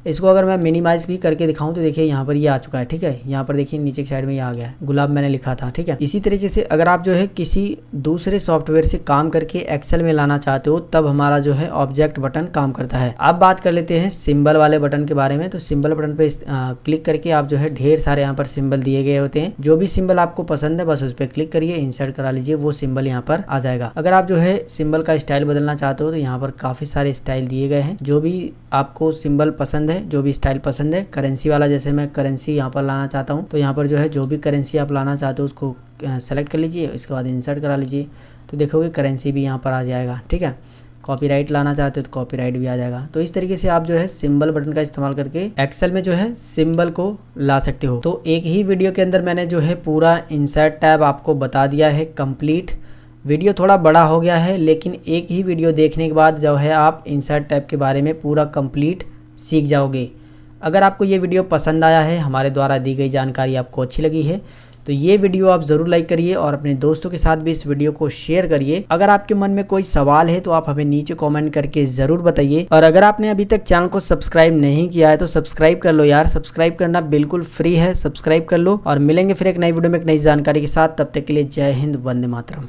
इसको अगर मैं मिनिमाइज़ भी करके दिखाऊं तो देखिए यहाँ पर ये आ चुका है। ठीक है, यहाँ पर देखिए नीचे की साइड में ये आ गया है, गुलाब मैंने लिखा था। ठीक है, इसी तरीके से अगर आप जो है किसी दूसरे सॉफ्टवेयर से काम करके एक्सेल में लाना चाहते हो तब हमारा जो है ऑब्जेक्ट बटन काम करता है। अब बात कर लेते हैं सिंबल वाले बटन के बारे में। तो सिंबल बटन पे क्लिक करके आप जो है ढेर सारे यहाँ पर सिंबल दिए गए होते हैं। जो भी सिंबल आपको पसंद है बस उस पर क्लिक करिए, इंसर्ट करा लीजिए, वो सिंबल यहाँ पर आ जाएगा। अगर आप जो है सिंबल का स्टाइल बदलना चाहते हो तो यहाँ पर काफ़ी सारे स्टाइल दिए गए हैं। जो भी आपको सिंबल पसंद है, जो भी स्टाइल पसंद है, करेंसी वाला, जैसे मैं करेंसी यहाँ पर लाना चाहता हूँ तो यहाँ पर जो है जो भी करेंसी आप लाना चाहते हो उसको सेलेक्ट कर लीजिए, इसके बाद इंसर्ट करा लीजिए, तो देखोगे करेंसी भी यहाँ पर आ जाएगा। ठीक है, कॉपीराइट लाना चाहते हो तो कॉपीराइट भी आ जाएगा। तो इस तरीके से आप जो है सिंबल बटन का इस्तेमाल करके एक्सेल में जो है सिंबल को ला सकते हो। तो एक ही वीडियो के अंदर मैंने जो है पूरा इंसर्ट टैब आपको बता दिया है कंप्लीट। वीडियो थोड़ा बड़ा हो गया है, लेकिन एक ही वीडियो देखने के बाद जो है आप इंसर्ट टैब के बारे में पूरा कंप्लीट सीख जाओगे। अगर आपको ये वीडियो पसंद आया है, हमारे द्वारा दी गई जानकारी आपको अच्छी लगी है, तो ये वीडियो आप ज़रूर लाइक करिए और अपने दोस्तों के साथ भी इस वीडियो को शेयर करिए। अगर आपके मन में कोई सवाल है तो आप हमें नीचे कमेंट करके ज़रूर बताइए। और अगर आपने अभी तक चैनल को सब्सक्राइब नहीं किया है तो सब्सक्राइब कर लो यार, सब्सक्राइब करना बिल्कुल फ्री है, सब्सक्राइब कर लो। और मिलेंगे फिर एक नई वीडियो में एक नई जानकारी के साथ। तब तक के लिए जय हिंद, वंदे मातरम।